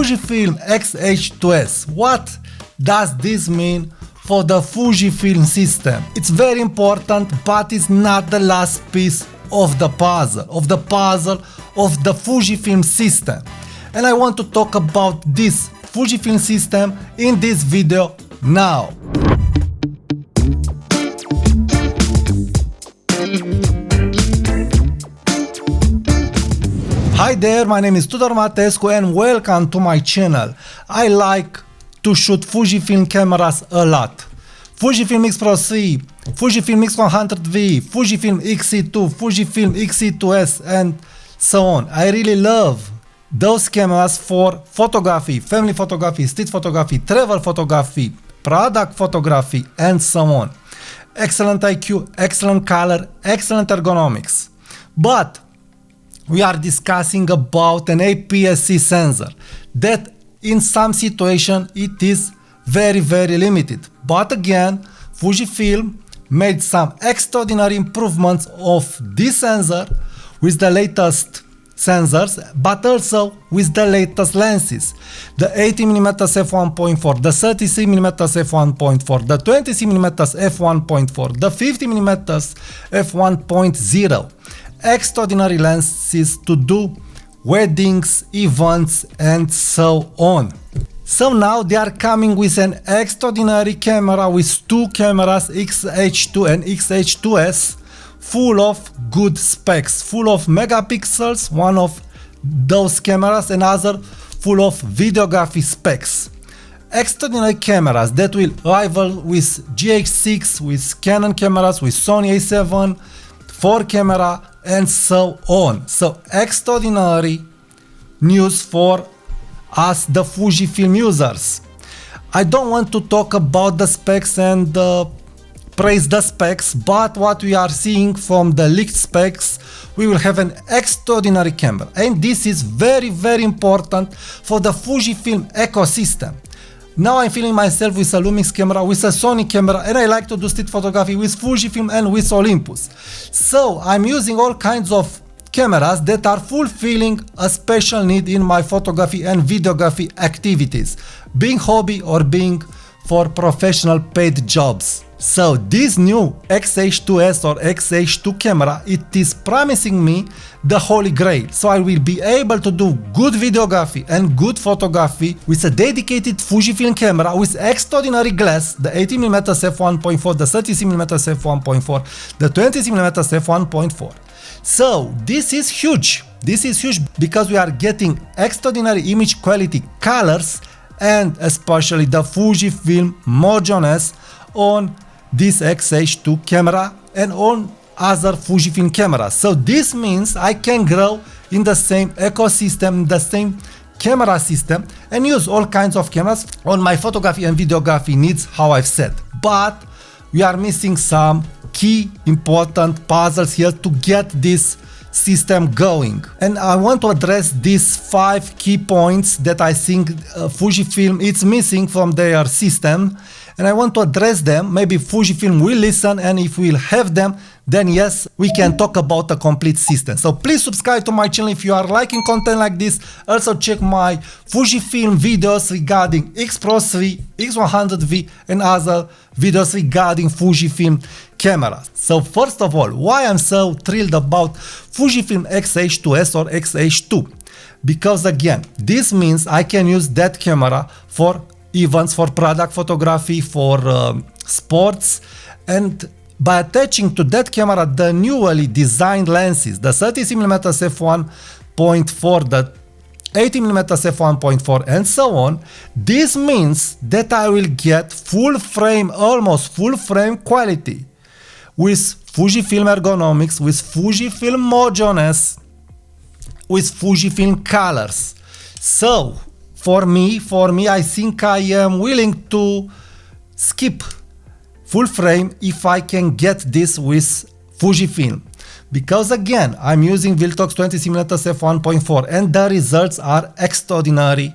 Fujifilm X-H2s. What does this mean for the Fujifilm system? It's very important, but it's not the last piece of the puzzle of the Fujifilm system. And I want to talk about this Fujifilm system in this video now. Hi there, my name is Tudor Matescu and welcome to my channel. I like to shoot Fujifilm cameras a lot. Fujifilm X Pro 3, Fujifilm X100V, Fujifilm X-H2, Fujifilm X-H2s and so on. I really love those cameras for photography, family photography, street photography, travel photography, product photography and so on. Excellent IQ, excellent color, excellent ergonomics. But we are discussing about an APS-C sensor that in some situation it is very limited. But again, Fujifilm made some extraordinary improvements of this sensor with the latest sensors, but also with the latest lenses. The 80mm f1.4, the 36mm f1.4, the 20mm f1.4, the 50mm f1.0. Extraordinary lenses to do weddings, events and so on. So now they are coming with an extraordinary camera with two cameras, X-H2 and X-H2s, full of good specs, full of megapixels, one of those cameras, and other full of videography specs. Extraordinary cameras that will rival with GH6, with Canon cameras, with Sony A7, 4 camera and so on. So extraordinary news for us, the Fujifilm users. I don't want to talk about the specs and praise the specs, but what we are seeing from the leaked specs, we will have an extraordinary camera, and this is very important for the Fujifilm ecosystem. Now I'm filming myself with a Lumix camera, with a Sony camera, and I like to do street photography with Fujifilm and with Olympus. So I'm using all kinds of cameras that are fulfilling a special need in my photography and videography activities, being hobby or being for professional paid jobs. So this new X-H2s or X-H2 camera, it is promising me the holy grail. So I will be able to do good videography and good photography with a dedicated Fujifilm camera with extraordinary glass, the 80mm f1.4, the 30mm f1.4, the 20mm f1.4. So this is huge. This is huge because we are getting extraordinary image quality, colors, and especially the Fujifilm mojoness on this X-H2 camera and on other Fujifilm cameras. So this means I can grow in the same ecosystem, the same camera system, and use all kinds of cameras on my photography and videography needs, how I've said. But we are missing some key important puzzles here to get this system going. And I want to address these 5 key points that I think Fujifilm is missing from their system. And I want to address them. Maybe Fujifilm will listen, and if we'll have them, then yes, we can talk about a complete system. So please subscribe to my channel if you are liking content like this. Also check my Fujifilm videos regarding X Pro 3, X100V and other videos regarding Fujifilm cameras. So first of all, why I'm so thrilled about Fujifilm X-H2s or X-H2? Because again, this means I can use that camera for events, for product photography, for sports, and by attaching to that camera the newly designed lenses, the 30mm f1.4, the 80mm f1.4 and so on, this means that I will get full frame, almost full frame quality with Fujifilm ergonomics, with Fujifilm mojoness, with Fujifilm colors. So for me, I think I am willing to skip full frame if I can get this with Fujifilm. Because again, I'm using Viltox 20mm f1.4 and the results are extraordinary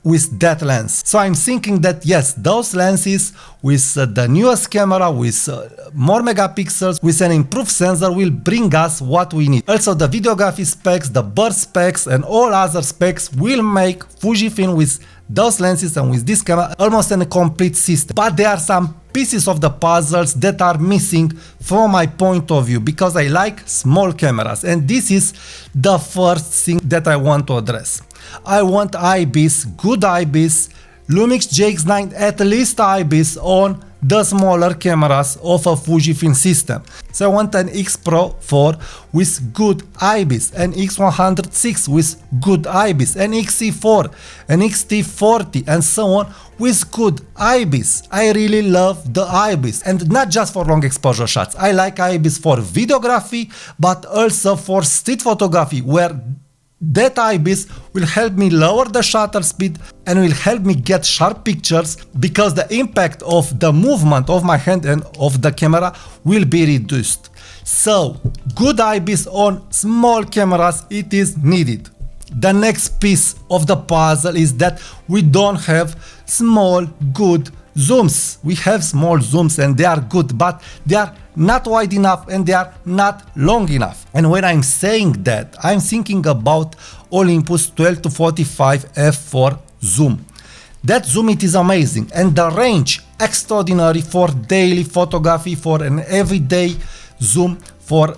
with that lens. So I'm thinking that yes, those lenses with the newest camera, with more megapixels, with an improved sensor will bring us what we need. Also the videography specs, the burst specs and all other specs will make Fujifilm with those lenses and with this camera almost a complete system. But there are some pieces of the puzzles that are missing from my point of view because I like small cameras, and this is the first thing that I want to address. I want IBIS, good IBIS, Lumix GX9 at least IBIS on the smaller cameras of a Fujifilm system. So I want an X Pro 4 with good IBIS, an X106 with good IBIS, an XC4, an XT40 and so on with good IBIS. I really love the IBIS, and not just for long exposure shots. I like IBIS for videography but also for street photography, where that IBIS will help me lower the shutter speed and will help me get sharp pictures because the impact of the movement of my hand and of the camera will be reduced. So, good IBIS on small cameras, it is needed. The next piece of the puzzle is that we don't have small good zooms. We have small zooms and they are good, but they are not wide enough and they are not long enough. And when I'm saying that, I'm thinking about Olympus 12 to 45 f4 zoom. That zoom, it is amazing, and the range extraordinary for daily photography, for an everyday zoom, for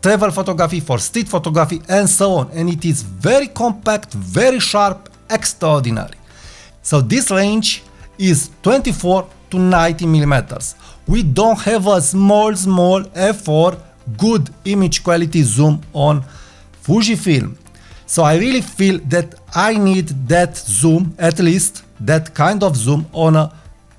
travel photography, for street photography and so on. And it is very compact, very sharp, extraordinary. So this range is 24 to 90 millimeters. We don't have a small f4 good image quality zoom on Fujifilm. So I really feel that I need that zoom, at least that kind of zoom on a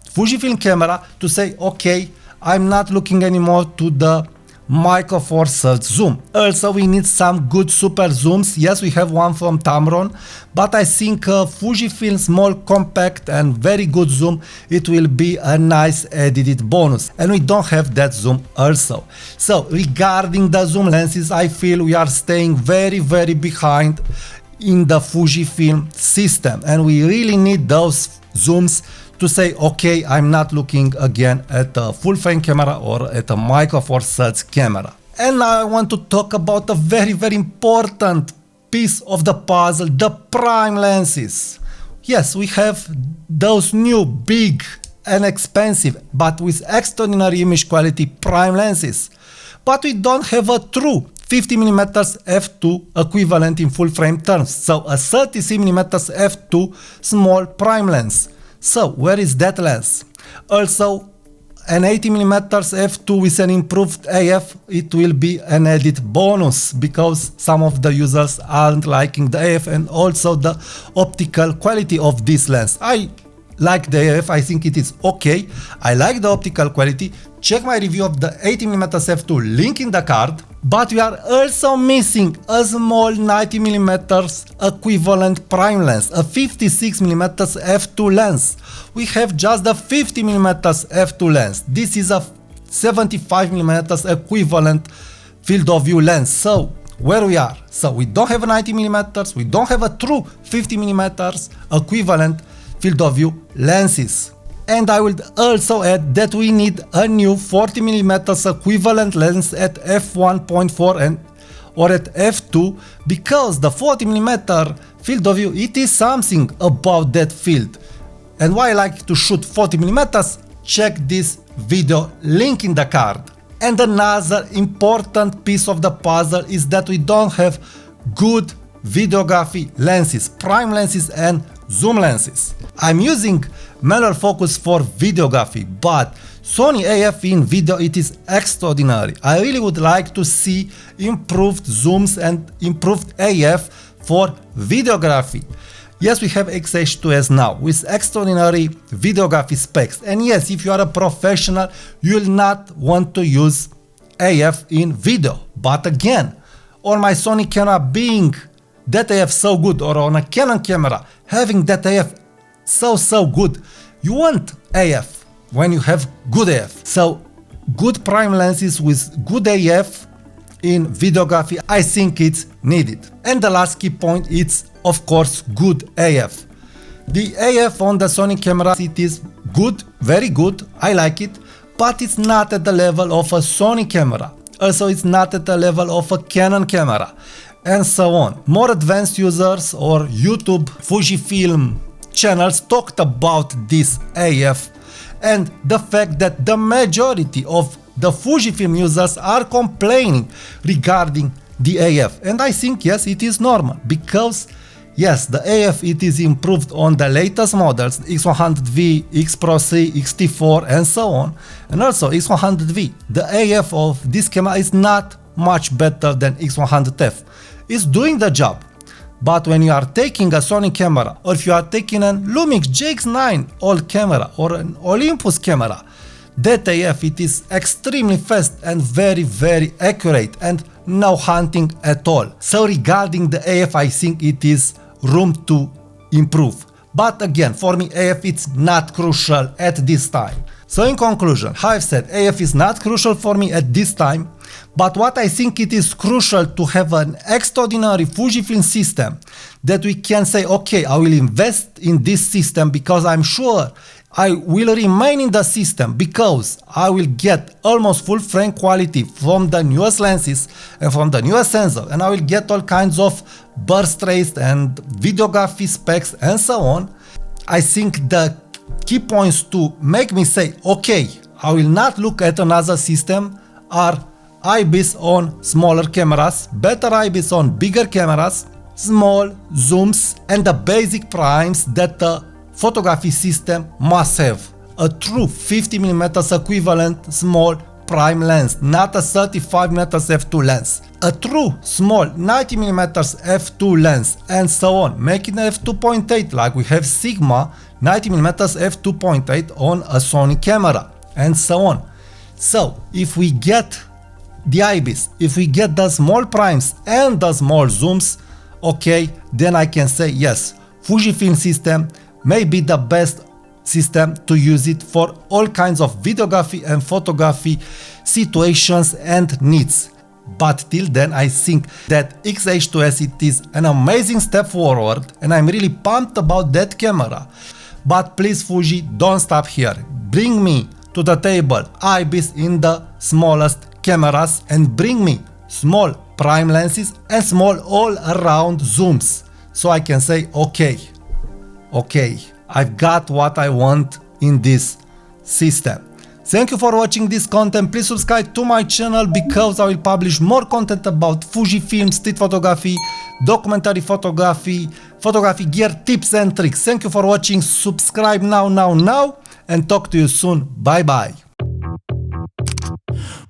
Fujifilm camera to say, okay, I'm not looking anymore to the Micro Four Thirds zoom. Also, we need some good super zooms. Yes, we have one from Tamron, but I think Fujifilm small, compact and very good zoom, it will be a nice edited bonus. And we don't have that zoom also. So regarding the zoom lenses, I feel we are staying very behind in the Fujifilm system, and we really need those zooms to say, okay, I'm not looking again at a full frame camera or at a Micro Four Thirds camera. And now I want to talk about a very important piece of the puzzle, the prime lenses. Yes, we have those new big and expensive but with extraordinary image quality prime lenses, but we don't have a true 50mm f2 equivalent in full frame terms, so a 36mm f2 small prime lens. So where is that lens? Also an 80mm f2 with an improved AF, it will be an added bonus because some of the users aren't liking the AF and also the optical quality of this lens. I like the AF, I think it is okay. I like the optical quality. Check my review of the 80mm f2, link in the card. But we are also missing a small 90mm equivalent prime lens, a 56mm f2 lens. We have just the 50mm f2 lens. This is a 75mm equivalent field of view lens. So where we are? So we don't have 90mm, we don't have a true 50mm equivalent field of view lenses. And I will also add that we need a new 40mm equivalent lens at f1.4 and or at f2, because the 40mm field of view, it is something about that field. And why I like to shoot 40mm, check this video, link in the card. And another important piece of the puzzle is that we don't have good videography lenses, prime lenses and zoom lenses. I'm using manual focus for videography, but Sony AF in video, it is extraordinary. I really would like to see improved zooms and improved AF for videography. Yes, we have X-H2s now with extraordinary videography specs. And yes, if you are a professional, you will not want to use AF in video. But again, on my Sony camera being that AF so good, or on a Canon camera having that AF so good, you want AF when you have good AF. So good prime lenses with good AF in videography, I think it's needed. And the last key point is, of course, good AF. The AF on the Sony camera, it is good, very good, I like it, but it's not at the level of a Sony camera. Also, it's not at the level of a Canon camera, and so on. More advanced users or YouTube Fujifilm channels talked about this AF and the fact that the majority of the Fujifilm users are complaining regarding the AF. And I think yes, it is normal, because yes, the AF it is improved on the latest models, X100V, X Pro C, X-T4 and so on, and also X100V. The AF of this camera is not much better than X100F. It's doing the job. But when you are taking a Sony camera, or if you are taking a Lumix GX9 old camera or an Olympus camera, that AF it is extremely fast and very accurate and no hunting at all. So regarding the AF, I think it is room to improve. But again, for me AF it's not crucial at this time. So in conclusion, how I've said, AF is not crucial for me at this time, but what I think it is crucial to have an extraordinary Fujifilm system that we can say, okay, I will invest in this system because I'm sure I will remain in the system, because I will get almost full frame quality from the newest lenses and from the newest sensor, and I will get all kinds of burst rates and videography specs and so on. I think the key points to make me say, okay, I will not look at another system are IBIS on smaller cameras, better IBIS on bigger cameras, small zooms, and the basic primes that the photography system must have. A true 50mm equivalent small prime lens, not a 35mm f2 lens. A true small 90mm f2 lens, and so on, making f2.8 like we have Sigma 90mm f2.8 on a Sony camera, and so on. So if we get the IBIS, if we get the small primes and the small zooms, okay, then I can say yes, Fujifilm system may be the best system to use it for all kinds of videography and photography situations and needs. But till then, I think that X-H2s it is an amazing step forward, and I'm really pumped about that camera. But please Fuji, don't stop here. Bring me to the table IBIS in the smallest cameras, and bring me small prime lenses and small all around zooms, so I can say okay, I've got what I want in this system. Thank you for watching this content. Please subscribe to my channel, because I will publish more content about Fujifilm, street photography, documentary photography, photography gear tips and tricks. Thank you for watching. Subscribe now, and talk to you soon. Bye bye.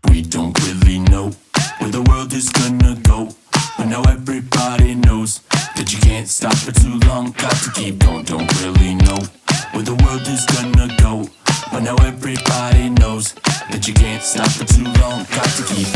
We don't really know where the world is gonna go, but now everybody knows that you can't stop for too long. Got to keep going. Don't really know where the world is gonna go, but now everybody knows that you can't stop for too long. Got to keep